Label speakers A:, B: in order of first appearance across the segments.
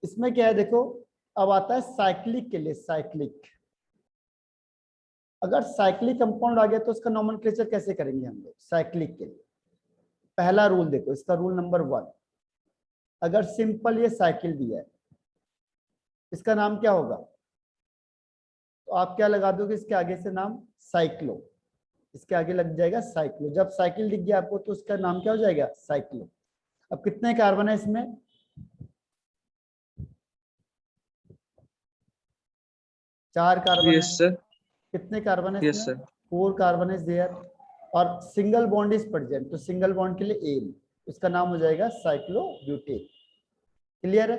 A: इसमें क्या है देखो, अब आता है साइक्लिक के लिए। साइक्लिक, अगर साइक्लिक कंपाउंड आ गया तो उसका नोमेनक्लेचर कैसे करेंगे हम लोग साइक्लिक के लिए। पहला रूल देखो इसका, रूल नंबर 1, अगर सिंपल ये साइकिल दिया है, इसका नाम क्या होगा? तो आप क्या लगा दोगे इसके आगे से नाम? साइक्लो। इसके आगे लग जाएगा साइक्लो। जब साइकिल दिख गया आपको तो उसका नाम क्या हो जाएगा? साइक्लो। अब कितने कार्बन है इसमें? 4 कार्बन
B: यस
A: है।
B: सर।
A: कितने कार्बन है
B: यस
A: इसमें?
B: सर।
A: 4 carbon is there. और सिंगल बॉन्ड इज प्रेजेंट, तो सिंगल बॉन्ड के लिए एन, इसका नाम हो जाएगा साइक्लोब्यूटेन। क्लियर है?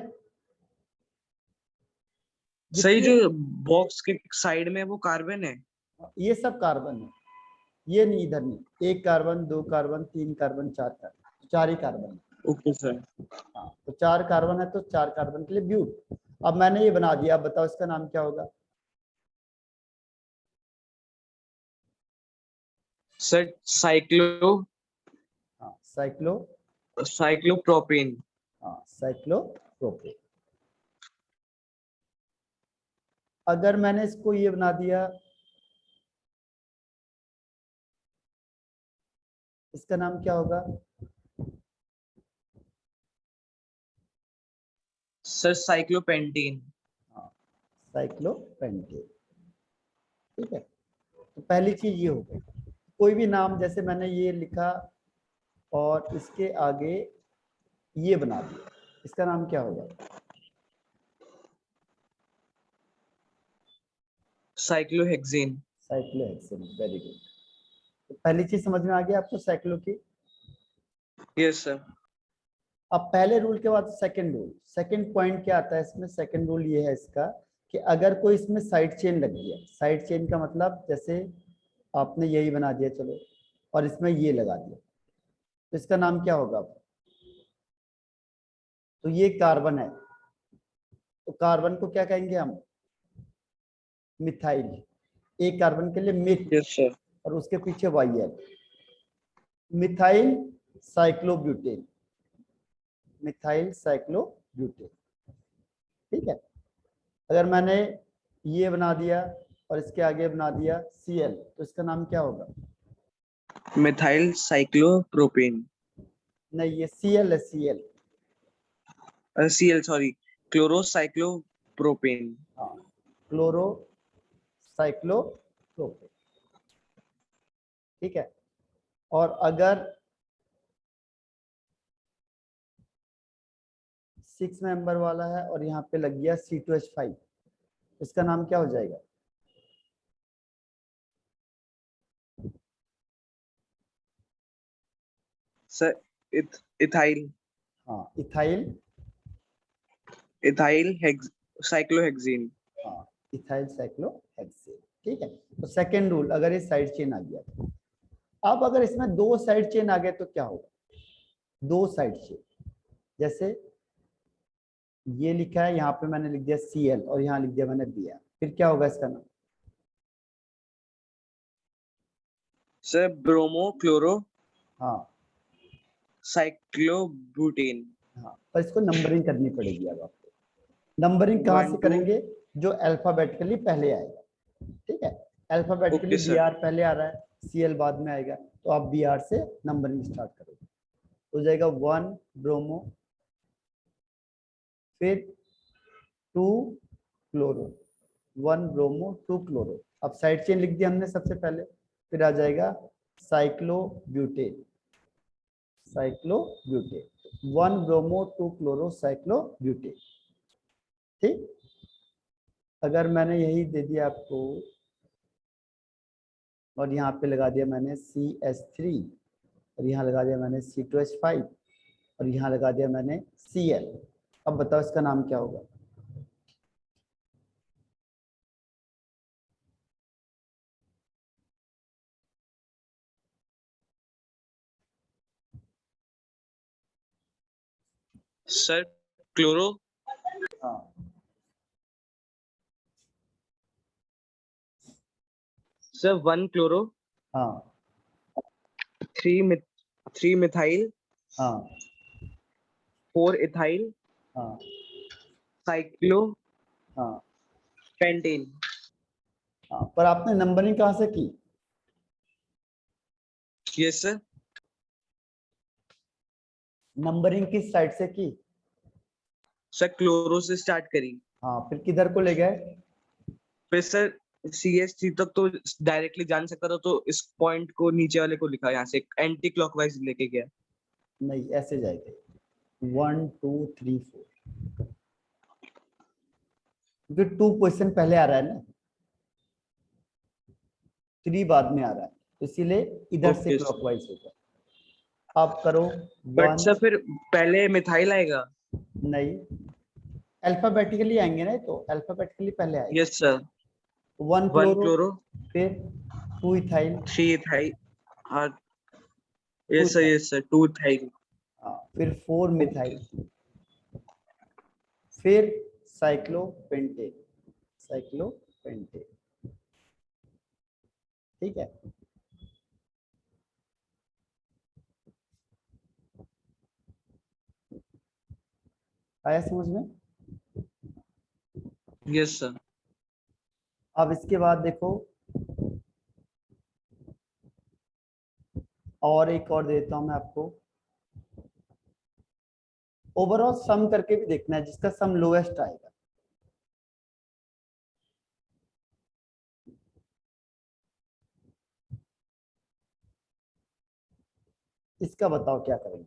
B: सही,
A: जितने
B: जो बॉक्स के साइड में वो कार्बन है।
A: ये सब कार्बन है, ये नहीं, इधर नहीं। 1 कार्बन, 2 कार्बन, 3 कार्बन, 4 कार्बन, 4 ही कार्बन है।
B: Okay sir.
A: हाँ, तो 4 कार्बन है तो 4 कार्बन के लिए ब्यूट। अब मैंने ये बना दिया, अब बताओ इसका नाम क्या होगा?
B: सर साइक्लो
A: हाँ,
B: साइक्लोप्रोपेन।
A: हाँ, साइक्लोप्रोपेन। अगर मैंने इसको ये बना दिया, इसका नाम क्या होगा?
B: सर साइक्लोपेंटीन।
A: हाँ, साइक्लोपेंटेन। ठीक है, तो पहली चीज ये हो गई। कोई भी नाम, जैसे मैंने ये लिखा और इसके आगे ये बना दिया, इसका नाम क्या होगा?
B: साइक्लोहेक्सेन।
A: साइक्लोहेक्सेन। Very good. तो पहली चीज समझ में आ गई आपको साइक्लो की।
B: Yes sir.
A: अब पहले रूल के बाद सेकंड रूल, सेकंड पॉइंट क्या आता है इसमें? सेकंड रूल ये है इसका कि अगर कोई इसमें साइड चेन लग गया, साइड चेन का मतलब जैसे आपने यही बना दिया चलो, और इसमें ये लगा दिया, तो इसका नाम क्या होगा? तो ये कार्बन है, तो कार्बन को क्या कहेंगे हम? मिथाइल। एक कार्बन के लिए मिथ,
B: यस सर।
A: और उसके पीछे वाई, मिथाइल साइक्लोब्यूटेन। Methyl cyclobutane. ठीक है। अगर मैंने ये बना दिया और इसके आगे बना दिया Cl, तो इसका नाम क्या होगा?
B: Methyl cyclopropane.
A: नहीं, ये Cl है, Cl।
B: CL, sorry, क्लोरोसाइक्लोप्रोपेन।
A: हाँ, क्लोरो साइक्लोप्रोपेन। ठीक है। और अगर 6 मेंबर वाला है और यहाँ पे लग गया C2H5, इसका नाम क्या हो जाएगा?
B: सर इथाइल
A: हाँ, इथाइल।
B: Ethyl cyclohexane.
A: हाँ, इथाइल साइक्लोहेक्सेन। ठीक है। तो सेकेंड रूल, अगर ये साइड चेन आ गया तो। अब अगर इसमें 2 साइड चेन आ गए तो क्या होगा? 2 साइड चेन, जैसे ये लिखा है, यहाँ पे मैंने लिख दिया Cl और यहाँ लिख दिया मैंने Br, फिर क्या होगा इसका नाम?
B: सर ब्रोमो क्लोरो
A: हाँ,
B: साइक्लोब्यूटेन।
A: हाँ, पर इसको नंबरिंग करनी पड़ेगी। अब आपको नंबरिंग कहाँ
B: वन
A: से
B: टू।
A: करेंगे? जो अल्फाबेटिकली पहले आएगा। ठीक है, अल्फाबेटिकली
B: ओके सर।
A: Br पहले आ रहा है, Cl बाद में आएगा, तो आप Br से नंबरिंग स्टार्ट करोगे। हो जाएगा 1 ब्रोमो, फिर 2 क्लोरो, 1 ब्रोमो 2 क्लोरो। अब साइड चेन लिख दिया हमने सबसे पहले, फिर आ जाएगा cyclobutane. Cyclobutane 1 bromo 2 chloro cyclobutane. ठीक। अगर मैंने यही दे दिया आपको और यहाँ पे लगा दिया मैंने CH3, और यहाँ लगा दिया मैंने C2H5, और यहाँ लगा दिया मैंने Cl, अब बताओ इसका नाम क्या होगा?
B: सर क्लोरो
A: हाँ,
B: सर 1 क्लोरो
A: हाँ,
B: 3 मिथाइल
A: हाँ,
B: 4 इथाइल
A: हाँ,
B: साइक्लो
A: हाँ
B: पेंटेन।
A: हाँ, पर आपने नंबरिंग कहाँ से की?
B: Yes sir.
A: नंबरिंग किस साइड से की?
B: सर क्लोरो से स्टार्ट करी,
A: हाँ, फिर किधर को ले गए?
B: फिर सर CH3 तक तो डायरेक्टली जान सकता था, तो इस पॉइंट को नीचे वाले को लिखा, यहाँ से एंटी क्लॉकवाइज लेके गया।
A: नहीं, ऐसे जाएंगे 1 2 3 4, क्योंकि 2 पोजीशन पहले आ रहा है ना, 3 बाद में आ रहा है, तो इसीलिए इधर से
B: ओके।
A: क्लॉकवाइज होगा। आप करो
B: बट
A: 1।
B: सर फिर पहले मिथाइल आएगा।
A: नहीं, अल्फाबेटिकली आएंगे ना, तो अल्फाबेटिकली पहले आएगा।
B: Yes sir.
A: 1
B: 1
A: क्लोरो,
B: क्लोरो,
A: फिर 2 इथाइल,
B: 3 इथाइल। हाँ
A: 2 इथाइल,
B: यस सर 2 इथाइल।
A: हाँ, फिर 4
B: ओके।
A: मिथाइल, फिर साइक्लोपेंटेन, साइक्लोपेंटेन। ठीक है, आया समझ में?
B: Yes sir.
A: अब इसके बाद देखो, और एक और देता हूं मैं आपको। ओवरऑल सम करके भी देखना है, जिसका सम लोएस्ट आएगा। इसका बताओ क्या करेंगे?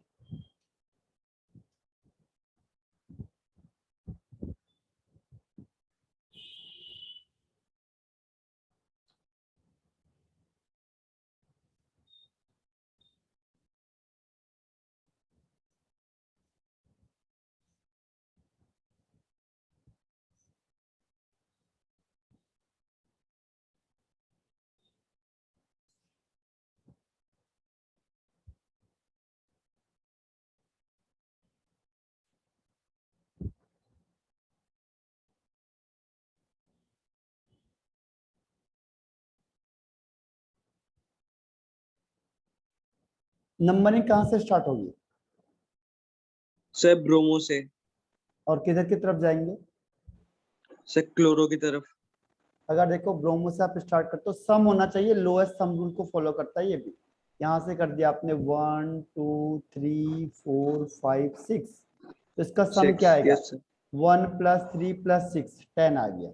A: नंबरिंग कहाँ से स्टार्ट होगी
B: सर ब्रोमो से।
A: और किधर की तरफ जाएंगे?
B: सर क्लोरो की तरफ।
A: अगर देखो ब्रोमो से आप स्टार्ट करते हो, सम होना चाहिए, लोएस्ट सम रूल को फॉलो करता है ये भी। यहाँ से कर दिया आपने 1 2 3 4 5 6, तो इसका सम
B: 6
A: क्या आएगा?
B: Yes sir.
A: 1 + 3 + 6 10 आ गया।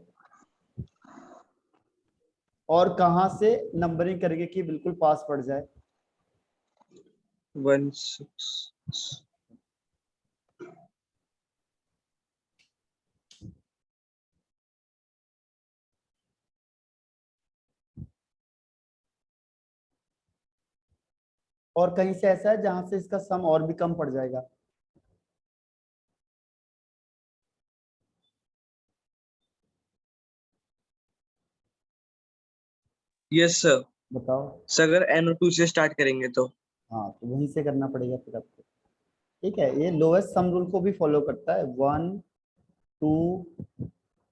A: और कहाँ से नंबरिंग करेंगे कि बिल्कुल पास पड़ जाए?
B: 1 6।
A: और कहीं से ऐसा है जहां से इसका सम और भी कम पड़ जाएगा?
B: Yes sir.
A: बताओ।
B: सर अगर NO2 से स्टार्ट करेंगे तो।
A: हाँ, तो वहीं से करना पड़ेगा फिर आपको। ठीक है, ये लोएस्ट सम रूल को भी फॉलो करता है। 1 2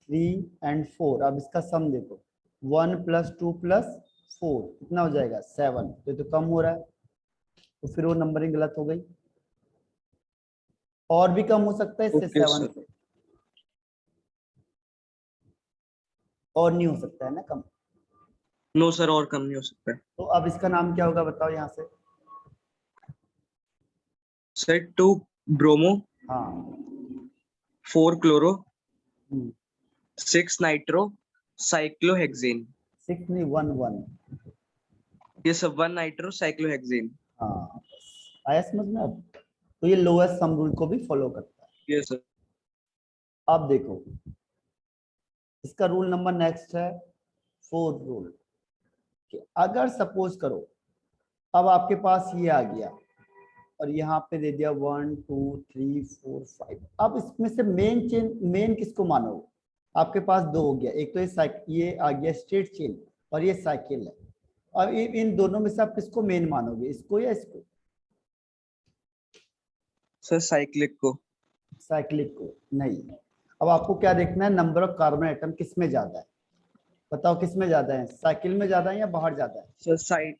A: 3 एंड 4। अब इसका सम देखो, 1 + 2 + 4 कितना हो जाएगा? 7। तो ये तो कम हो रहा है, तो फिर वो नंबरिंग गलत हो गई। और भी कम हो सकता है इससे,
B: ओके
A: 7
B: सर।
A: से और नहीं हो सकता है ना कम?
B: नो सर, और कम नहीं हो सकता है।
A: तो अब इसका नाम क्या होगा बताओ यहाँ से?
B: सर 2 ब्रोमो,
A: हाँ
B: 4 क्लोरो,
A: 6
B: 6 नाइट्रो, साइक्लोहेक्सेन।
A: नहीं 1 1।
B: ये सब 1 नाइट्रो साइक्लोहेक्सेन।
A: हाँ बस, आया समझ में अब? तो ये लोएस्ट सम रूल को भी फॉलो करता है।
B: ये सर।
A: अब देखो, इसका रूल नंबर नेक्स्ट है 4 रूल, कि अगर सपोज करो अब आपके पास ये आ गया और यहाँ पे दे दिया 1 2 3 4 5। अब इसमें से मेन चेन, मेन किसको मानोगे? आपके पास दो हो गया, एक तो ये आ गया स्ट्रेट चेन और ये साइकिल है। अब इन दोनों में से आप किसको मेन मानोगे, इसको या इसको?
B: सर साइक्लिक को।
A: साइक्लिक को नहीं। अब आपको क्या देखना है, नंबर ऑफ कार्बन एटम किस में ज्यादा है? बताओ किस में ज्यादा है, साइकिल में ज्यादा है या बाहर ज्यादा है?
B: Sir side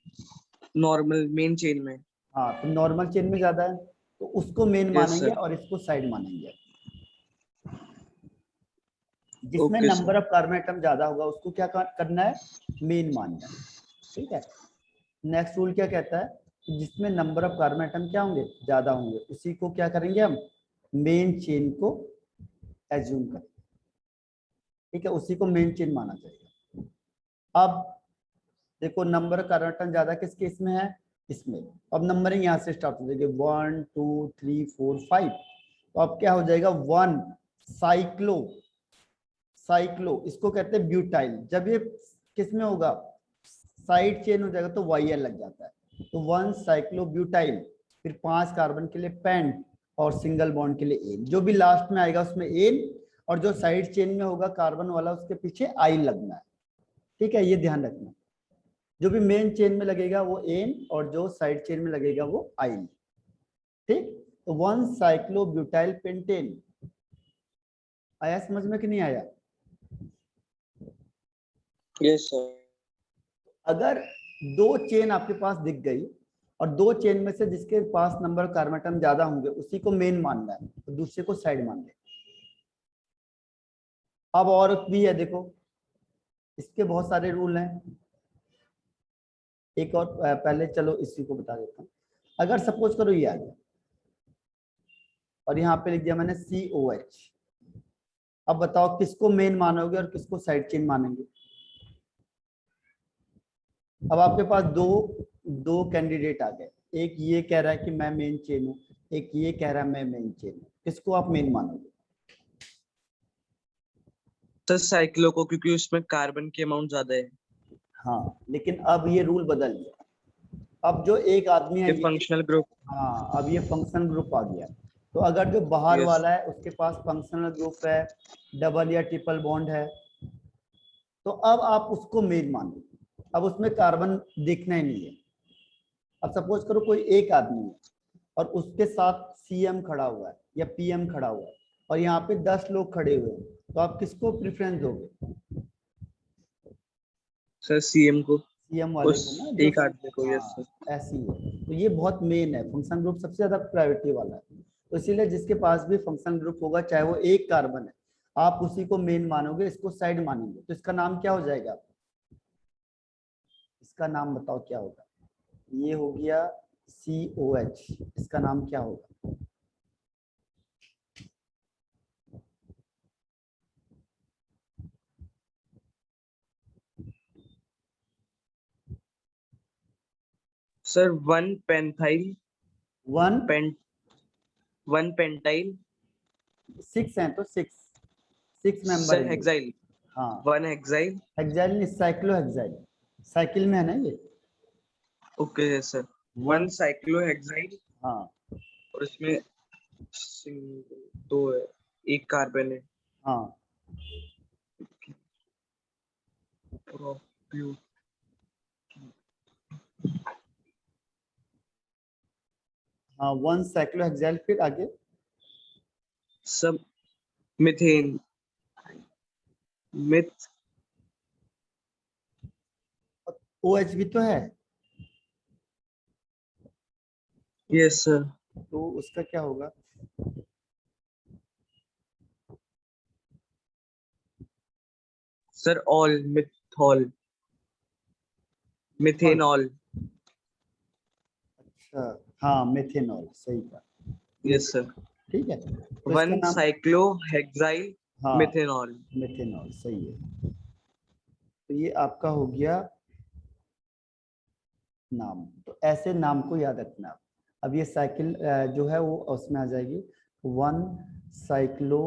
B: normal main chain में।
A: हाँ, तो नॉर्मल चेन में ज्यादा है, तो उसको मेन
B: यस
A: मानेंगे
B: सर।
A: और इसको साइड मानेंगे। जिसमें
B: Okay,
A: number of carbon atom ज्यादा होगा उसको क्या करना है, मेन मानना है। ठीक है। नेक्स्ट रूल क्या कहता है कि जिसमें नंबर ऑफ कार्बन एटम क्या होंगे, ज्यादा होंगे, उसी को क्या करेंगे हम, मेन चेन को एज्यूम करेंगे। ठीक है, उसी को मेन चेन माना जाएगा। अब देखो नंबर ऑफ कार्बन एटम ज्यादा किस केस में है, इसमें। अब नंबरिंग यहाँ से स्टार्ट हो जाएगी 1 2 3 4 5। तो अब क्या हो जाएगा 1 साइक्लो, साइक्लो इसको कहते हैं ब्यूटाइल। जब ये किस में होगा, साइड चेन हो जाएगा तो वाई लग जाता है, तो 1 साइक्लो ब्यूटाइल, फिर 5 कार्बन के लिए पेंट और सिंगल बॉन्ड के लिए एन। जो भी लास्ट में आएगा उसमें एन, और जो साइड चेन में होगा कार्बन वाला उसके पीछे आई लगना है। ठीक है, ये ध्यान रखना, जो भी मेन चेन में लगेगा वो एन और जो साइड चेन में लगेगा वो आई। ठीक, तो 1 साइक्लो ब्यूटाइल पेंटेन। आया समझ में कि नहीं आया?
B: yes sir.
A: अगर दो चेन आपके पास दिख गई और दो चेन में से जिसके पास नंबर कार्बन एटम ज्यादा होंगे उसी को मेन मानना है, तो दूसरे को साइड मान ले। अब और भी है, देखो इसके बहुत सारे रूल हैं। एक और पहले चलो इसी को बता देता हूँ। अगर सपोज करो ये आ गया और यहाँ पे लिख दिया मैंने COH। अब बताओ किसको मेन मानोगे और किसको साइड चेन मानेंगे? अब आपके पास दो कैंडिडेट आ गए, एक ये कह रहा है कि मैं मेन चेन हूँ, एक ये कह रहा है मैं मेन चेन हूँ। किसको आप मेन मानोगे?
B: सर साइक्लो को, क्योंकि उसमें कार्बन की अमाउंट ज्यादा है।
A: हाँ, लेकिन अब ये रूल बदल गया। अब जो एक आदमी है
B: ये फंक्शनल ग्रुप।
A: हाँ, अब ये फंक्शनल ग्रुप आ गया। तो अगर जो बाहर
B: Yes.
A: वाला है उसके पास फंक्शनल ग्रुप है, डबल या ट्रिपल बॉन्ड है, तो अब आप उसको मेन मानो। अब उसमें कार्बन देखना ही नहीं है। अब सपोज करो कोई एक आदमी है और उसके साथ CM खड़ा हुआ है या PM खड़ा हुआ है और यहाँ पे 10 लोग खड़े हुए हैं, तो आप किसको प्रेफरेंस दोगे?
B: सर CM को,
A: CM वाले
B: उस
A: को ना, जो
B: एक आदमी को। यस
A: हाँ
B: सर।
A: ऐसी है। तो ये बहुत मेन है, फंक्शन ग्रुप सबसे ज्यादा प्रायोरिटी वाला है। तो इसीलिए जिसके पास भी फंक्शन ग्रुप होगा चाहे वो एक कार्बन है, आप उसी को मेन मानोगे, इसको साइड मानेंगे। तो इसका नाम क्या हो जाएगा? इसका नाम बताओ क्या होगा? ये हो गया COH, इसका नाम क्या होगा?
B: Sir 1 pentyl,
A: one
B: pent 1 pentyl.
A: 6 है तो 6 मेंबर
B: सर
A: है ये।
B: हेक्साइल,
A: हाँ,
B: 1 हेक्साइल।
A: हेक्साइल नहीं, साइक्लोहेक्साइल, साइकिल में है ना ये।
B: Okay sir, 1
A: one,
B: cyclo hexyl.
A: हाँ
B: और इसमें दो है, एक कार्बन है।
A: हाँ
B: प्रोप्यू-
A: हाँ, 1 साइक्लोहेक्साइल, फिर आगे
B: सब मिथेन, मिथ।
A: OH भी तो है,
B: यस सर।
A: तो उसका क्या होगा?
B: सर ऑल, मिथॉल,
A: और
B: मिथेनॉल।
A: अच्छा, हाँ मेथेनॉल, सही था।
B: Yes sir.
A: ठीक है, तो इसका
B: 1
A: नाम,
B: साइक्लो हेक्साइल
A: हाँ
B: मिथेनॉल।
A: मेथेनॉल, सही है। तो ये आपका हो गया नाम। तो ऐसे नाम को याद रखना आप। अब ये साइकिल जो है वो उसमें आ जाएगी 1 साइक्लो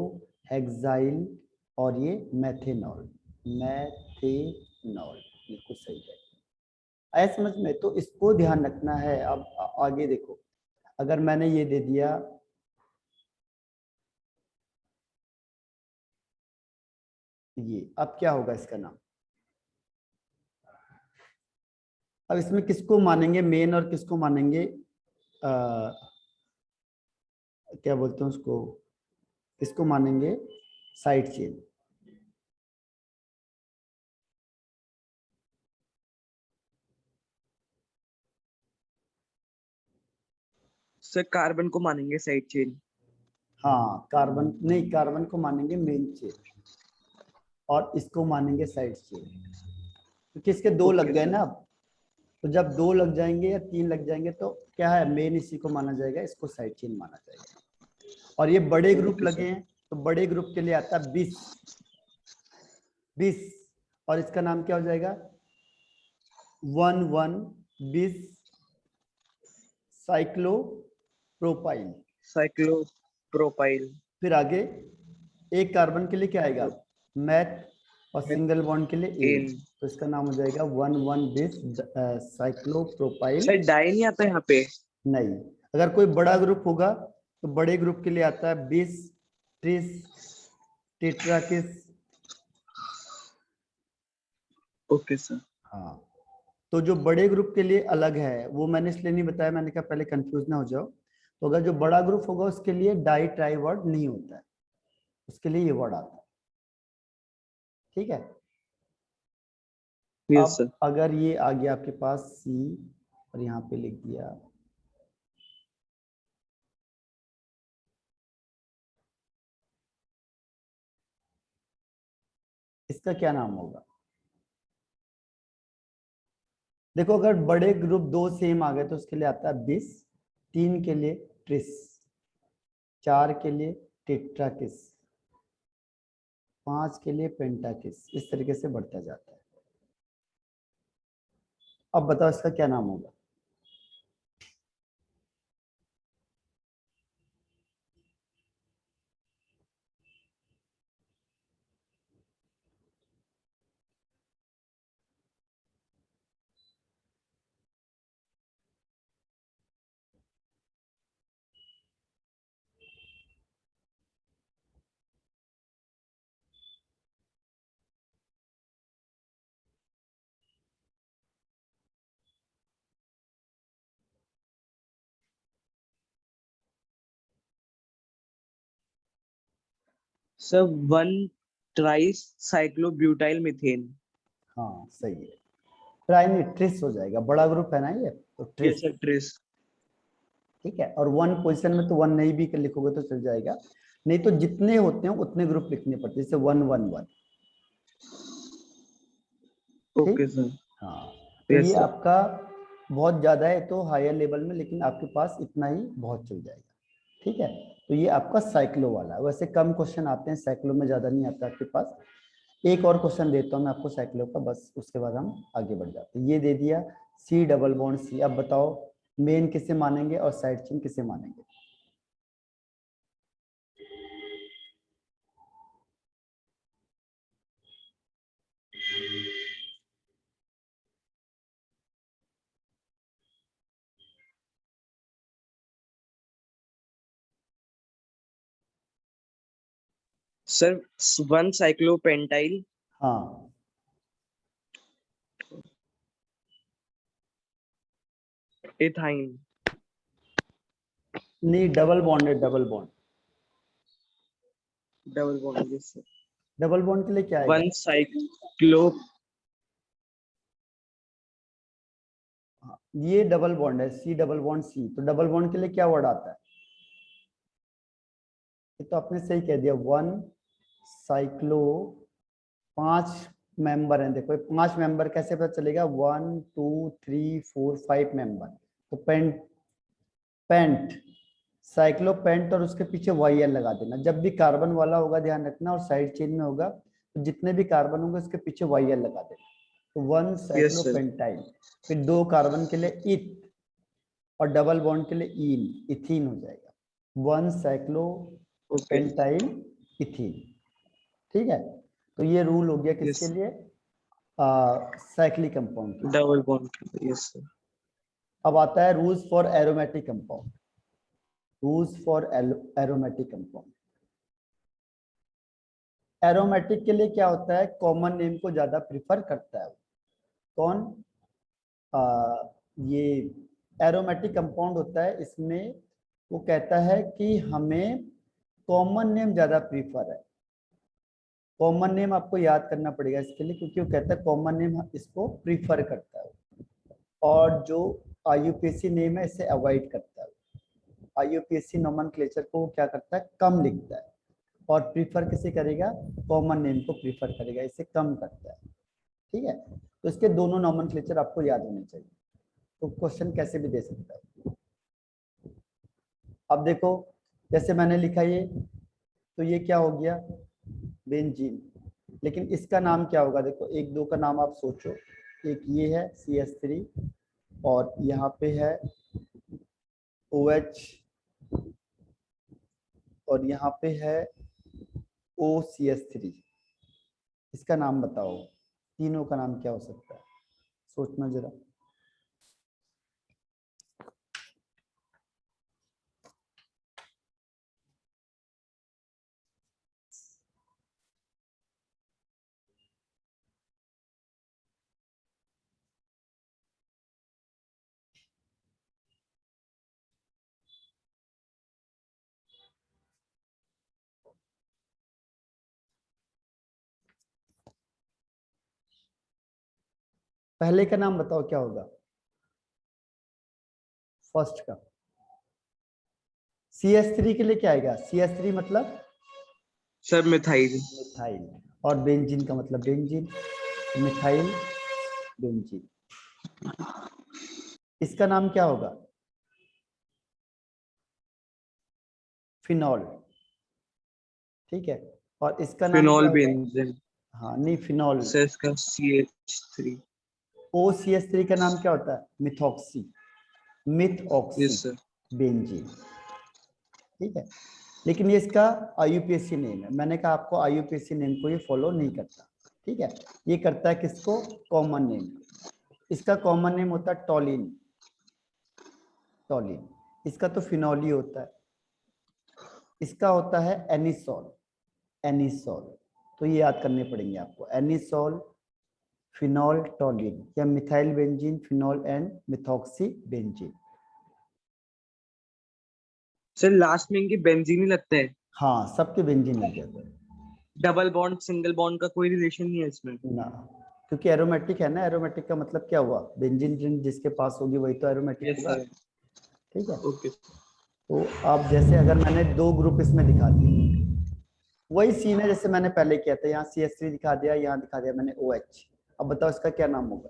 A: हेक्साइल और ये मेथेनॉल, मेथेनॉल बिल्कुल सही है। आया समझ में? तो इसको ध्यान रखना है। अब आगे देखो, अगर मैंने ये दे दिया ये, अब क्या होगा इसका नाम? अब इसमें किसको मानेंगे मेन और किसको मानेंगे क्या बोलते हैं उसको, किसको मानेंगे साइड चेन?
B: सर कार्बन को मानेंगे साइड चेन।
A: हाँ, कार्बन नहीं, कार्बन को मानेंगे मेन चेन। और इसको मानेंगे साइड चेन, क्योंकि इसके दो लग
B: ओके
A: गए
B: सर।
A: ना अब। तो जब दो लग जाएंगे या तीन लग जाएंगे तो क्या है, मेन इसी को माना जाएगा, इसको साइड चेन माना जाएगा। और ये बड़े ग्रुप
B: ओके
A: लगे
B: सर।
A: हैं, तो बड़े ग्रुप के लिए आता है 20 20, और इसका नाम क्या हो जाएगा, 1 1 20 साइक्लोप्रोपाइल।
B: साइक्लोप्रोपाइल।
A: फिर आगे एक कार्बन के लिए क्या आएगा, मैथ, और सिंगल बॉन्ड के लिए एन।
B: इन।
A: तो इसका नाम हो जाएगा 1 1 20 साइक्लोप्रोपाइल।
B: सर डाई नहीं आता यहाँ पे?
A: नहीं, अगर कोई बड़ा ग्रुप होगा तो बड़े ग्रुप के लिए आता है 20 ट्रिस टेट्राकिस।
B: Okay sir.
A: हाँ, तो जो बड़े ग्रुप के लिए अलग है वो मैंने इसलिए नहीं बताया, मैंने कहा पहले कंफ्यूज ना हो जाओ। तो अगर जो बड़ा ग्रुप होगा उसके लिए डाई ट्राई वर्ड नहीं होता है, उसके लिए ये वर्ड आता है। ठीक है।
B: Yes sir.
A: अब अगर ये आ गया आपके पास सी, और यहाँ पे लिख दिया, इसका क्या नाम होगा। देखो अगर बड़े ग्रुप दो सेम आ गए तो उसके लिए आता है 20, 3 के लिए ट्रिस, 4 के लिए टेट्राकिस, 5 के लिए पेंटाकिस, इस तरीके से बढ़ता जाता है। अब बताओ इसका क्या नाम होगा।
B: Sir one ट्राइस साइक्लोब्यूटाइल methane.
A: हाँ सही है, ट्राई नहीं ट्रिस हो जाएगा, बड़ा ग्रुप है ना ये, तो ट्रिस।
B: Yes sir, tris.
A: ठीक है, और वन पोजीशन में तो वन नहीं भी लिखोगे तो चल जाएगा, नहीं तो जितने होते हैं उतने ग्रुप लिखने पड़ते हैं, जैसे 1 1 1। ठीक।
B: Okay sir.
A: हाँ, तो ये
B: यस सर।
A: आपका बहुत ज्यादा है तो हायर लेवल में, लेकिन आपके पास इतना ही बहुत चल जाएगा। ठीक है, तो ये आपका साइक्लो वाला है। वैसे कम क्वेश्चन आते हैं साइक्लो में, ज्यादा नहीं आता आपके पास। एक और क्वेश्चन देता हूँ मैं आपको साइक्लो का, बस उसके बाद हम आगे बढ़ जाते हैं। ये दे दिया सी डबल बॉन्ड सी। अब बताओ मेन किसे मानेंगे और साइड चेन किसे मानेंगे।
B: सर वन साइक्लोपेंटाइल
A: हाँ,
B: इथाइन।
A: नहीं डबल बॉन्ड है, double bond.
B: Double bond. Yes sir.
A: Double bond के लिए क्या आएगा।
B: One cyclo.
A: हाँ, ये डबल बॉन्ड है, सी डबल बॉन्ड सी, तो डबल बॉन्ड के लिए क्या वर्ड आता है। ये तो आपने सही कह दिया, वन साइक्लो, 5 मेंबर हैं। देखो 5 मेंबर कैसे पता चलेगा, 1 2 3 4 5 मेंबर। तो पेंट, पेंट, साइक्लोपेंट, और उसके पीछे वाई एल लगा देना। जब भी कार्बन वाला होगा ध्यान रखना, और साइड चेन में होगा तो जितने भी कार्बन होंगे उसके पीछे वाई एल लगा देना। तो 1
B: यस सर।
A: साइक्लोपेंटाइल। फिर 2 कार्बन के लिए इथ, और डबल बॉन्ड के लिए ईन, इथीन हो जाएगा, 1
B: ओके।
A: साइक्लोपेंटाइल इथीन। ठीक है, तो ये रूल हो गया किसके
B: यस।
A: लिए, साइक्लिक कंपाउंड के लिए।
B: Double bond. Yes sir.
A: अब आता है rules for aromatic compound. Rules for aromatic compound. Aromatic के लिए क्या होता है, कॉमन नेम को ज्यादा प्रिफर करता है। कौन, ये एरोमेटिक कंपाउंड होता है, इसमें वो कहता है कि हमें कॉमन नेम ज्यादा प्रीफर है। कॉमन नेम आपको याद करना पड़ेगा इसके लिए, क्योंकि वो कहता है कॉमन नेम इसको प्रीफर करता है, और जो आईयूपीएसी नेम है इसे अवॉइड करता है। आईयूपीएसी नोमेनक्लेचर को क्या करता है, कम लिखता है। और प्रीफर किसे करेगा, कॉमन नेम को प्रीफर करेगा, इसे कम करता है। ठीक है, तो इसके दोनों नॉमेनक्लेचर आपको याद होने चाहिए, तो क्वेश्चन कैसे भी दे सकता है। अब देखो जैसे मैंने लिखा ये, तो ये क्या हो गया, बेंजीन, लेकिन इसका नाम क्या होगा, देखो एक दो का नाम आप सोचो, एक ये है CH3 और यहाँ पे है OH और यहाँ पे है OCH3, इसका नाम बताओ, तीनों का नाम क्या हो सकता है, सोचना जरा। पहले का नाम बताओ क्या होगा, फर्स्ट का। CH3 के लिए क्या आएगा, CH3 मतलब
B: सर मिथाइल।
A: मिथाइल, और बेंजीन का मतलब बेंजीन, मिथाइल बेंजीन। इसका नाम क्या होगा, फिनॉल। ठीक है, और इसका नाम क्या
B: फिनॉल
A: होगा,
B: बेंजीन।
A: हाँ नहीं फिनॉल।
B: सर इसका CH3।
A: OCH3 का नाम क्या होता है, मिथॉक्सी, मिथऑक्सी
B: यस सर।
A: बेंजीन। ठीक है, लेकिन ये इसका IUPAC नेम है, मैंने कहा आपको IUPAC नेम को ये फॉलो नहीं करता। ठीक है, ये करता है किसको, कॉमन नेम। इसका कॉमन नेम होता है टॉलिन, टॉलिन। इसका तो फिनॉल ही होता है, इसका होता है एनिसॉल, एनिसॉल। तो ये याद करने पड़ेंगे आपको, एनिसॉल, फिनॉल, टॉलिन, या methyl benzene, phenol and methoxy benzene.
B: Sir last में इनके बेंजीन ही लगता है।
A: हाँ सबके बेंजीन लग जाते हैं
B: डबल बॉन्ड सिंगल बॉन्ड का कोई रिलेशन नहीं है इसमें।
A: ना, क्योंकि एरोमेटिक है ना, एरोमेटिक का मतलब क्या हुआ, बेंजीन रिंग जिसके पास होगी वही तो एरोमेटिक
B: यस
A: होगा।
B: सर।
A: ठीक है,
B: ओके।
A: तो आप जैसे अगर मैंने दो ग्रुप इसमें दिखा दिए, वही सीन है जैसे मैंने पहले किया था, यहाँ CH3 दिखा दिया, यहाँ दिखा दिया मैंने OH। अब बताओ इसका क्या नाम होगा,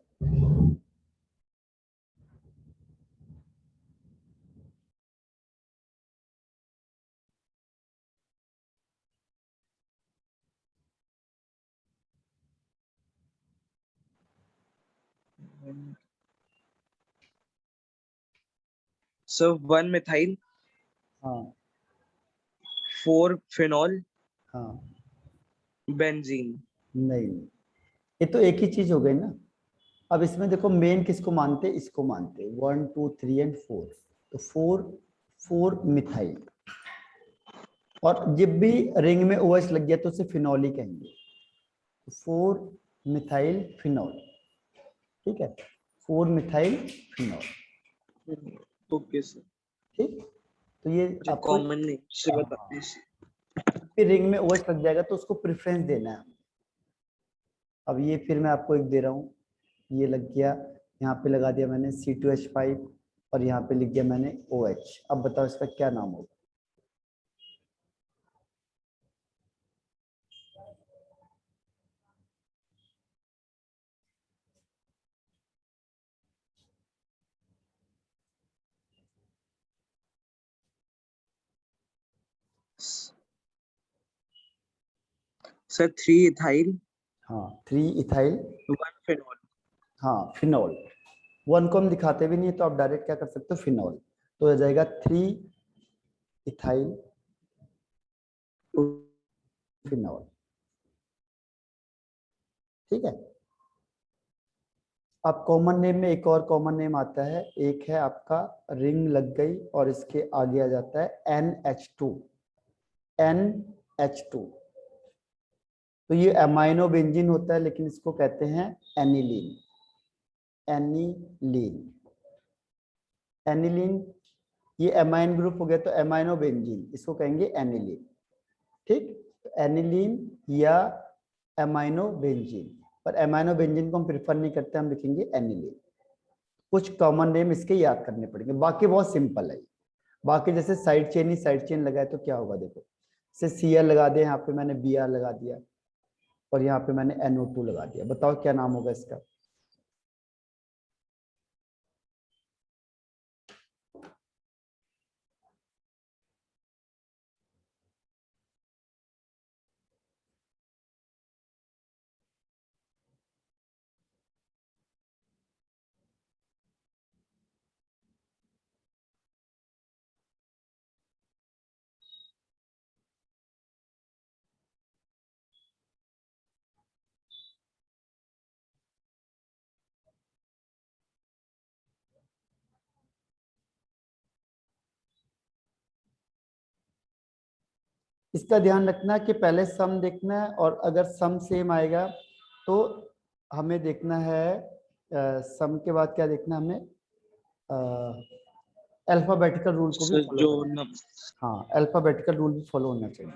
B: सर 1 मिथाइल,
A: हाँ
B: 4 फिनॉल
A: हाँ,
B: बेंजीन।
A: नहीं ये तो एक ही चीज हो गई ना। अब इसमें देखो मेन किसको मानते, इसको मानते 1 2 3 एंड 4, तो 4 मिथाइल, और जब भी रिंग में OH लग गया तो उसे फिनॉल ही कहेंगे, 4 मिथाइल फिनॉल। ठीक है, 4 मिथाइल फिनॉल।
B: Okay sir.
A: ठीक, तो ये
B: मुझे
A: आपको,
B: कॉमन नेम से बता
A: हाँ,
B: दीजिए।
A: फिर रिंग में OH लग जाएगा तो उसको प्रेफरेंस देना है। अब ये फिर मैं आपको एक दे रहा हूँ, ये लग गया, यहाँ पे लगा दिया मैंने C2H5 और यहाँ पे लिख दिया मैंने OH। अब बताओ इसका क्या नाम होगा,
B: सर 3 इथाइल,
A: हाँ 3 इथाइल,
B: 1 फिनॉल।
A: हाँ फिनॉल। 1 को हम दिखाते भी नहीं तो आप डायरेक्ट क्या कर सकते हो, फिनॉल। तो हो जाएगा 3 इथाइल फिनॉल। ठीक है, अब कॉमन नेम में एक और कॉमन नेम आता है, एक है आपका रिंग लग गई और इसके आगे आ जाता है NH2, NH2। तो ये अमाइनो बेंजीन होता है लेकिन इसको कहते हैं एनिलीन, एनिलीन, एनिलीन। ये एमाइन ग्रुप हो गया तो एमाइनो बेंजीन, इसको कहेंगे एनिलीन। ठीक, तो एनिलीन या एमाइनो बेंजीन, पर एमाइनो बेंजीन को हम प्रेफर नहीं करते, हम लिखेंगे एनिलीन। कुछ कॉमन नेम इसके याद करने पड़ेंगे, बाकी बहुत सिंपल है। बाकी जैसे साइड चेन ही साइड चेन लगाए तो क्या होगा, देखो से Cl लगा दिया, यहाँ पे मैंने Br लगा दिया और यहाँ पे मैंने NO2 लगा दिया। बताओ क्या नाम होगा इसका? इसका ध्यान रखना कि पहले सम देखना है और अगर सम सेम आएगा तो हमें देखना है सम के बाद क्या देखना है हमें, अल्फाबेटिकल रूल को भी
B: सर
A: फॉलो
B: जो
A: करना है। हाँ, अल्फाबेटिकल रूल भी फॉलो होना चाहिए।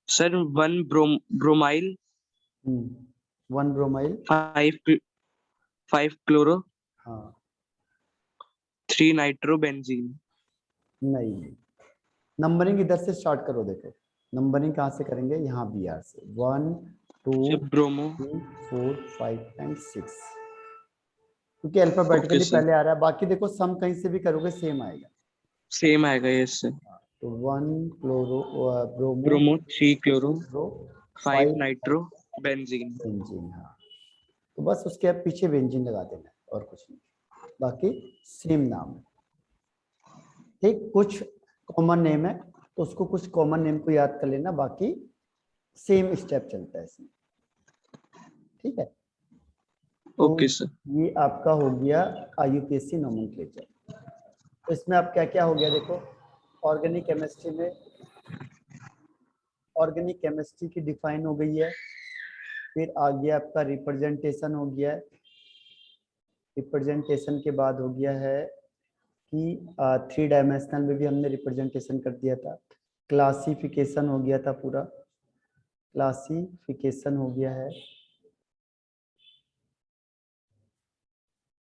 B: सर 1 ब्रोमाइल,
A: 1 ब्रोमाइल,
B: 5 क्लोरो,
A: हाँ
B: 3 नाइट्रो बेंजीन।
A: नहीं, नंबरिंग इधर से स्टार्ट करो। देखो नंबरिंग कहाँ से करेंगे, यहाँ Br से 1 2
B: ब्रोमो।
A: 3 4 5 एंड 6, क्योंकि अल्फाबेटिकली पहले आ रहा है। बाकी देखो सम कहीं से भी करोगे सेम आएगा,
B: सेम आएगा ये इससे।
A: तो 1 chloro bromo,
B: bromo, 3 chloro, 5
A: 5
B: nitro benzene.
A: Benzene. हाँ, तो बस उसके पीछे बेंजीन लगा देना है और कुछ नहीं, बाकी सेम नाम है। ठीक, कुछ कॉमन नेम है तो उसको कुछ कॉमन नेम को याद कर लेना, बाकी सेम स्टेप चलता है इसमें। ठीक है,
B: ओके
A: तो
B: सर।
A: ये आपका हो गया IUPAC नोमेनक्लेचर। तो इसमें आप क्या क्या हो गया देखो, ऑर्गेनिक केमिस्ट्री में ऑर्गेनिक केमिस्ट्री की डिफाइन हो गई है। फिर आ गया आपका रिप्रेजेंटेशन हो गया है। रिप्रेजेंटेशन के बाद हो गया है कि 3 डायमेंशनल में भी हमने रिप्रेजेंटेशन कर दिया था। क्लासिफिकेशन हो गया था, पूरा क्लासिफिकेशन हो गया है।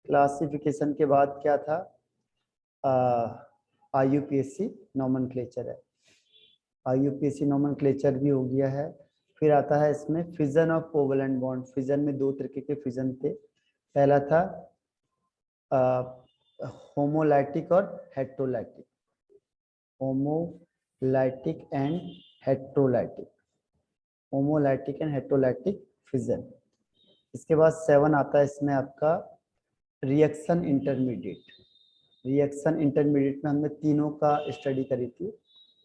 A: क्लासिफिकेशन के बाद क्या था, IUPAC नोमेनक्लेचर है। IUPAC नोमेनक्लेचर भी हो गया है। फिर आता है इसमें fission of covalent bond. Fission में 2 तरीके के फिजन थे। पहला था होमोलाइटिक और heterolytic, homolytic and heterolytic, homolytic and heterolytic fission. इसके बाद 7 आता है इसमें आपका रिएक्शन इंटरमीडिएट। रिएक्शन इंटरमीडिएट में हमने तीनों का स्टडी करी थी।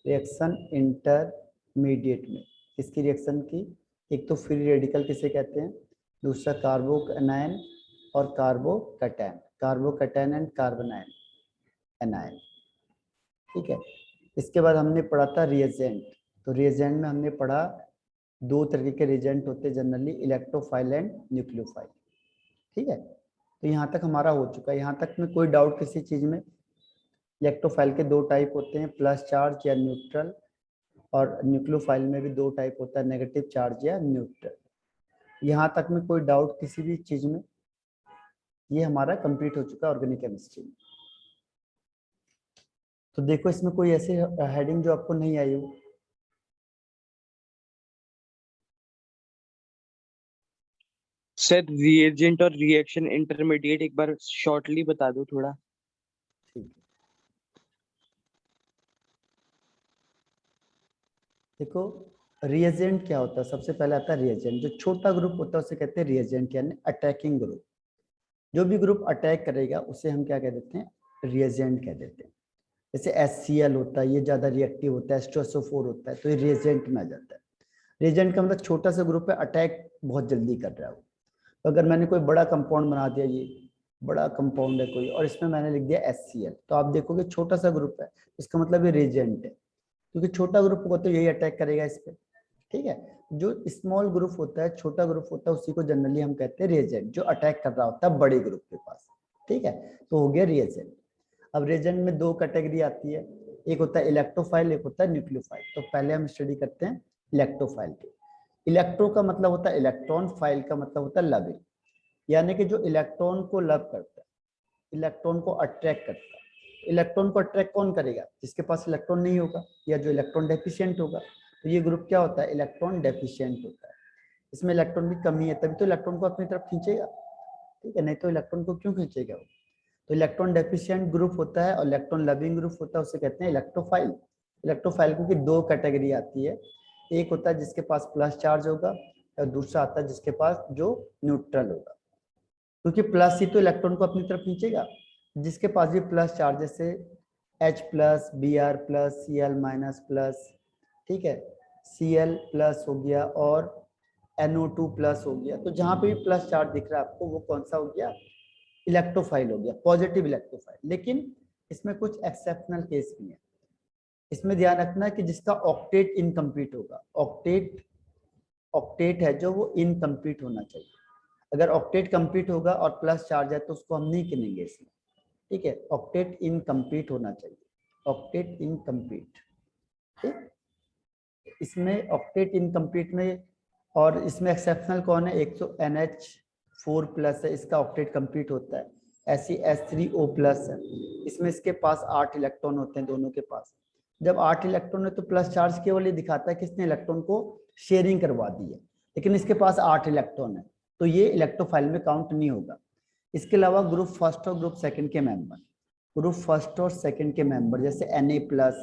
A: रिएक्शन इंटरमीडिएट में इसकी रिएक्शन की, एक तो फ्री रेडिकल किसे कहते हैं, दूसरा कार्बोकैनायन और कार्बोकैटायन, कार्बोकैटायन एंड कार्बोनायन एनायन। ठीक है, इसके बाद हमने पढ़ा था रिएजेंट। तो रिएजेंट में हमने पढ़ा 2 तरीके के रिएजेंट होते हैं जनरली, इलेक्ट्रोफाइल एंड न्यूक्लियोफाइल। ठीक है, तो यहाँ तक हमारा हो चुका है। यहाँ तक में कोई डाउट किसी चीज में? इलेक्ट्रोफाइल के 2 टाइप होते हैं, प्लस चार्ज या न्यूट्रल, और न्यूक्लियोफाइल में भी 2 टाइप होता है, नेगेटिव चार्ज या न्यूट्रल। यहाँ तक में कोई डाउट किसी भी चीज में? ये हमारा कंप्लीट हो चुका है ऑर्गेनिक केमिस्ट्री में। तो देखो इसमें कोई ऐसे हेडिंग जो आपको नहीं आई हो।
B: सर रिएजेंट और रिएक्शन इंटरमीडिएट एक बार शॉर्टली बता दो थोड़ा।
A: ठीक है, देखो रिएजेंट क्या होता है, सबसे पहले आता है रिएजेंट। जो छोटा ग्रुप होता है उसे कहते हैं रिएजेंट, यानी अटैकिंग ग्रुप। जो भी ग्रुप अटैक करेगा उसे हम क्या कह देते हैं, रिएजेंट कह देते हैं। जैसे HCl होता है, ये ज्यादा रिएक्टिव होता है, H2SO4 होता है, तो ये रिएजेंट में आ जाता है। रिएजेंट का मतलब छोटा सा ग्रुप है, अटैक बहुत जल्दी कर रहा है वो। तो अगर मैंने कोई बड़ा कंपाउंड बना दिया, ये बड़ा कंपाउंड है कोई, और इसमें मैंने लिख दिया HCl, तो आप देखोगे छोटा सा ग्रुप है, इसका मतलब ये रिएजेंट है, क्योंकि छोटा ग्रुप होगा तो यही अटैक करेगा इस पर। ठीक है, जो स्मॉल ग्रुप होता है, छोटा ग्रुप होता है, उसी को जनरली हम कहते हैं रिएजेंट, जो अटैक कर रहा होता है बड़े ग्रुप के पास। ठीक है, तो हो गया रिएजेंट। अब रिएजेंट में दो कैटेगरी आती है, एक होता है इलेक्ट्रोफाइल, एक होता है न्यूक्लियोफाइल। तो पहले हम स्टडी करते हैं इलेक्ट्रोफाइल की। इलेक्ट्रो का मतलब होता है इलेक्ट्रॉन, फाइल का मतलब होता है लविंग, यानी कि जो इलेक्ट्रॉन को लव करता है, इलेक्ट्रॉन को अट्रैक्ट करता है। इलेक्ट्रॉन को अट्रैक्ट कौन करेगा? जिसके पास इलेक्ट्रॉन नहीं होगा या जो इलेक्ट्रॉन डेफिशिएंट होगा। तो ये ग्रुप क्या होता है? इलेक्ट्रॉन डेफिशिएंट होता है। इसमें इलेक्ट्रॉन की कमी है, तभी तो इलेक्ट्रॉन को अपनी तरफ खींचेगा। ठीक है, नहीं तो इलेक्ट्रॉन को क्यों खींचेगा वो? तो इलेक्ट्रॉन डेफिशिएंट ग्रुप होता है और इलेक्ट्रॉन लविंग ग्रुप होता है, उसे कहते हैं इलेक्ट्रोफाइल। इलेक्ट्रोफाइल की दो कैटेगरी आती है, एक होता है जिसके पास प्लस चार्ज होगा और दूसरा आता है जिसके पास जो न्यूट्रल होगा। क्योंकि प्लस ही तो इलेक्ट्रॉन को अपनी तरफ खींचेगा। जिसके पास भी प्लस चार्ज, जैसे H plus, Br plus, Cl minus plus, ठीक है, Cl प्लस हो गया और NO2 प्लस हो गया। तो जहां पे भी प्लस चार्ज दिख रहा है आपको, वो कौन सा हो गया? इलेक्ट्रोफाइल हो गया, पॉजिटिव इलेक्ट्रोफाइल। लेकिन इसमें कुछ एक्सेप्शनल केस भी है। इसमें ध्यान रखना है कि जिसका ऑक्टेट इनकम्प्लीट होगा, ऑक्टेट है जो, वो इनकम्प्लीट होना चाहिए। अगर ऑक्टेट कंप्लीट होगा और प्लस चार्ज है तो उसको हम नहीं गिनेंगे इसमें। ठीक है, ऑक्टेट इनकम्प्लीट होना चाहिए, ऑक्टेट इनकम्प्लीट। ठीक, इसमें ऑक्टेट इनकम्प्लीट में, और इसमें एक्सेप्शनल कौन है? 100 NH4 प्लस है, इसका ऑक्टेट कंप्लीट होता है। ऐसी H3O प्लस है, इसमें इसके पास 8 इलेक्ट्रॉन होते हैं दोनों के पास। जब 8 इलेक्ट्रॉन है तो प्लस चार्ज केवल ये दिखाता है कि इसने इलेक्ट्रॉन को शेयरिंग करवा दी है, लेकिन इसके पास 8 इलेक्ट्रॉन है, तो ये इलेक्ट्रोफाइल में काउंट नहीं होगा। इसके अलावा ग्रुप फर्स्ट और ग्रुप सेकंड के मेंबर, ग्रुप फर्स्ट और सेकंड के मेंबर जैसे Na plus,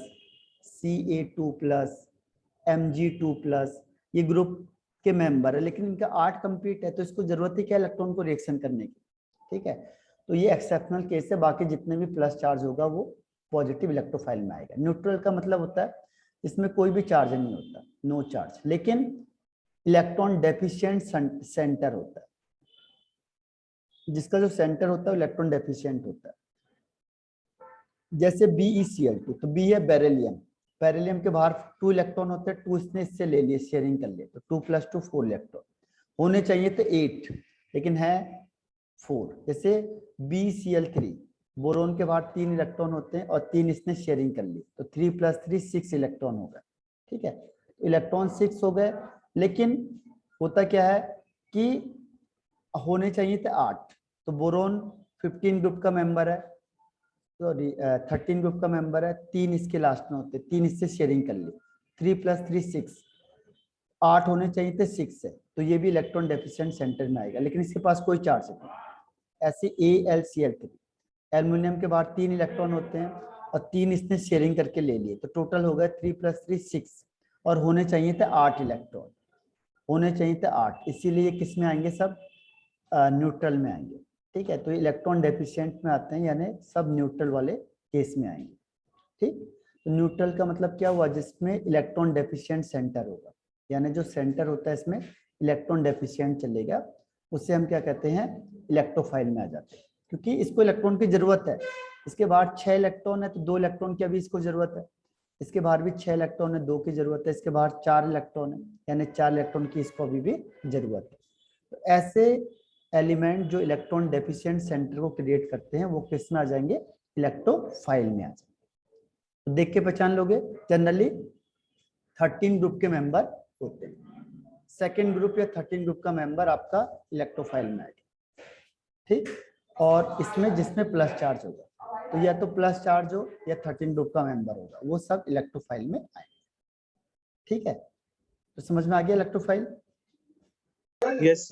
A: Ca2 plus, Mg2 plus, ये ग्रुप के मेंबर है, लेकिन इनका 8 कंप्लीट है, तो इसको जरूरत ही क्या इलेक्ट्रॉन को रिएक्शन करने की। ठीक है, तो ये एक्सेप्शनल केस है। बाकी जितने भी प्लस चार्ज होगा वो पॉजिटिव इलेक्ट्रोफाइल में आएगा। न्यूट्रल का मतलब होता है इसमें कोई भी चार्ज नहीं होता, नो चार्ज, लेकिन इलेक्ट्रॉन डेफिशिएंट सेंटर होता है। जिसका जो सेंटर होता है इलेक्ट्रॉन डेफिशिएंट होता है। जैसे BeCl2, तो B है बेरिलियम, बेरिलियम के बाहर 2 इलेक्ट्रॉन होते हैं, 2 इसने इससे ले लिए, शेयरिंग कर लिए, तो 2 + 2 4 इलेक्ट्रॉन होने चाहिए थे 8, लेकिन है 4। जैसे BeCl3, बोरोन के बाहर 3 इलेक्ट्रॉन होते हैं और 3 इसने शेयरिंग कर ली, तो 3 + 3 6 इलेक्ट्रॉन हो गए। ठीक है, इलेक्ट्रॉन 6 हो गए, लेकिन होता क्या है कि होने चाहिए थे 8। तो बोरोन 15 ग्रुप का मेंबर है, सॉरी 13 ग्रुप का मेंबर है, 3 इसके लास्ट में होते, 3 इससे शेयरिंग कर ली, 3 + 3 6, 8 होने चाहिए थे, 6 है, तो ये भी इलेक्ट्रॉन डेफिशिएंट सेंटर में आएगा, लेकिन इसके पास कोई चार्ज नहीं। ऐसे AlCl3, एल्युमिनियम के बाहर 3 इलेक्ट्रॉन होते हैं और 3 इसने शेयरिंग करके ले लिए, तो टोटल हो गया 3 + 3 6, और होने चाहिए थे 8 इलेक्ट्रॉन, होने चाहिए थे 8, इसीलिए किस में आएंगे? सब न्यूट्रल में आएंगे। ठीक है, तो इलेक्ट्रॉन डेफिशिएंट में आते हैं, यानी सब न्यूट्रल वाले केस में आएंगे। ठीक, तो न्यूट्रल का मतलब क्या हुआ? जिसमें इलेक्ट्रॉन डेफिशिएंट सेंटर होगा, यानी जो सेंटर होता है इसमें इलेक्ट्रॉन डेफिशिएंट चलेगा, उसे हम क्या कहते हैं? इलेक्ट्रोफाइल में आ जाते हैं, क्योंकि इसको इलेक्ट्रॉन की जरूरत है। इसके बाहर 6 इलेक्ट्रॉन है, तो 2 इलेक्ट्रॉन की अभी इसको जरूरत है। इसके बाहर भी 6 इलेक्ट्रॉन है, 2 की जरूरत है। इसके बाहर 4 इलेक्ट्रॉन है, यानी 4 इलेक्ट्रॉन की इसको अभी भी जरूरत है। तो ऐसे एलिमेंट जो इलेक्ट्रॉन डेफिशिएंट सेंटर को क्रिएट करते हैं, वो किस में आ जाएंगे? इलेक्ट्रोफाइल में आ जाएंगे। तो देख के पहचान लोगे, जनरली 13 ग्रुप के मेंबर होते हैं। सेकेंड ग्रुप या 13 ग्रुप का मेंबर आपका इलेक्ट्रोफाइल में आएगा। ठीक, और इसमें जिसमें प्लस चार्ज होगा, तो या तो प्लस चार्ज हो या 13 ग्रुप का मेंबर होगा, वो सब इलेक्ट्रोफाइल में आएंगे। ठीक है, तो समझ में आ गया इलेक्ट्रोफाइल?
B: यस।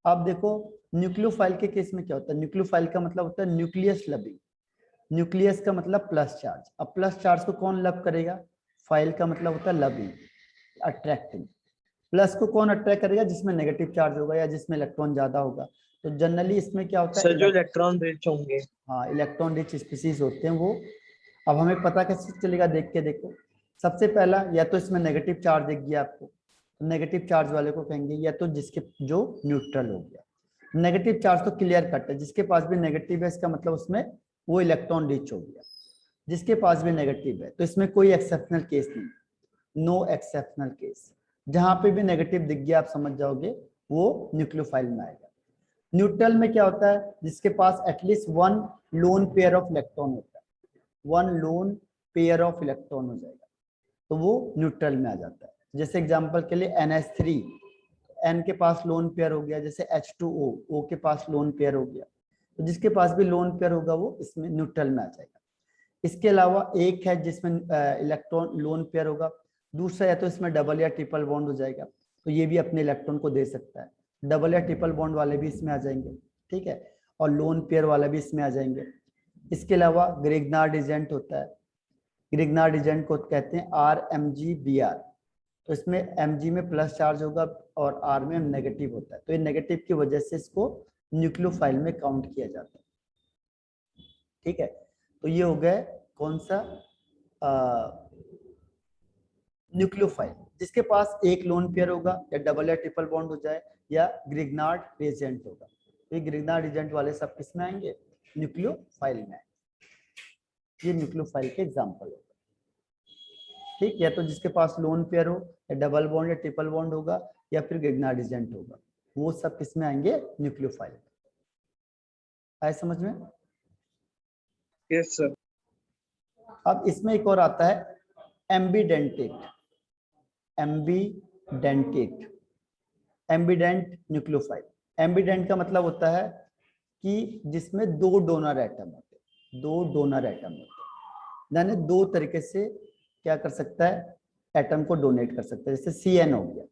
A: अब देखो न्यूक्लियोफाइल के केस में क्या होता है? न्यूक्लियोफाइल का मतलब होता है न्यूक्लियस लविंग। न्यूक्लियस का मतलब प्लस चार्ज। अब प्लस चार्ज को कौन लव करेगा? फाइल का मतलब होता है लविंग, अट्रैक्टिंग। प्लस को कौन अट्रैक्ट करेगा? जिसमें नेगेटिव चार्ज होगा या जिसमें इलेक्ट्रॉन ज्यादा होगा। तो जनरली इसमें क्या होता है?
B: सर जो इलेक्ट्रॉन रिच होंगे,
A: हाँ, इलेक्ट्रॉन रिच स्पीसीज होते हैं वो। अब हमें पता कैसे चलेगा? देख के देखो, सबसे पहला या तो इसमें नेगेटिव चार्ज दिख गया आपको, तो नेगेटिव चार्ज वाले को कहेंगे, या तो जिसके जो न्यूट्रल हो गया। नेगेटिव चार्ज तो क्लियर कट है, जिसके पास भी नेगेटिव है इसका मतलब उसमें वो इलेक्ट्रॉन रिच हो गया। जिसके पास भी नेगेटिव है, तो इसमें कोई एक्सेप्शनल केस नहीं। No exceptional case. जहां पे भी नेगेटिव दिख गया आप समझ जाओगे वो न्यूक्लियोफाइल में आएगा। न्यूट्रल में क्या होता है, जिसके पास at least one lone pair of electron होता है, one lone pair of electron हो जाएगा, तो वो न्यूट्रल में आ जाता है। जैसे एग्जांपल के लिए NH3, N के पास लोन पेयर हो गया, जैसे H2O, O के पास लोन पेयर हो गया, तो जिसके पास भी लोन पेयर होगा वो इसमें न्यूट्रल में आ जाएगा। इसके अलावा एक है जिसमें इलेक्ट्रॉन लोन पेयर होगा, दूसरा है तो इसमें डबल या ट्रिपल बॉन्ड हो जाएगा, तो ये भी अपने इलेक्ट्रॉन को दे सकता है। डबल या ट्रिपल बॉन्ड वाले भी इसमें आ जाएंगे, ठीक है, और लोन पेयर वाला भी इसमें आ जाएंगे। इसके अलावा ग्रिग्नार्ड एजेंट होता है, ग्रिग्नार्ड एजेंट को कहते हैं RMgBr, तो इसमें Mg में प्लस चार्ज होगा और R में नेगेटिव होता है, तो ये नेगेटिव की वजह से इसको न्यूक्लियोफाइल में काउंट किया जाता है, ठीक है। तो ये हो गया कौन सा न्यूक्लियोफाइल, जिसके पास एक लोन पेयर होगा या डबल या ट्रिपल बॉन्ड हो जाए या ग्रिग्नार्ड रिएजेंट होगा। तो ये ग्रिग्नार्ड रिएजेंट वाले सब किस में आएंगे, न्यूक्लियोफाइल में आएंगे। ये न्यूक्लियोफाइल के एग्जांपल होगा, ठीक, या तो जिसके पास लोन पेयर हो या डबल बॉन्ड या ट्रिपल बॉन्ड होगा या फिर ग्रिग्नार्ड रिएजेंट होगा, वो सब किस में आएंगे, न्यूक्लियोफाइल। आए समझ में?
B: Yes sir.
A: अब इसमें एक और आता है एम्बीडेंटेट, एम्बीडेंटेट, एम्बीडेंट न्यूक्लियोफाइल। एम्बीडेंट का मतलब होता है कि जिसमें दो डोनर एटम होते हैं, दो डोनर एटम होते हैं, यानी दो तरीके से क्या कर सकता है, एटम को डोनेट कर सकता है। जैसे CN हो गया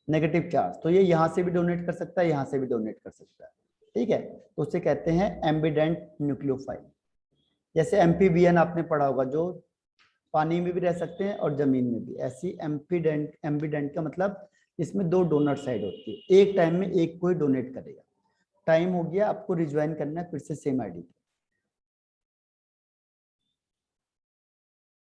A: नेगेटिव चार्ज, तो ये यहाँ से भी डोनेट कर सकता है, यहाँ से भी डोनेट कर सकता है, ठीक है, तो उसे कहते हैं एम्बीडेंट न्यूक्लियोफाइल। जैसे MPBN आपने पढ़ा होगा, जो पानी में भी रह सकते हैं और जमीन में भी, ऐसी एम्बीडेंट, एम्बीडेंट का मतलब इसमें दो डोनर साइड होती है, एक टाइम में एक कोई डोनेट करेगा। टाइम हो गया, आपको रिज्वाइन करना है फिर से सेम ID पे।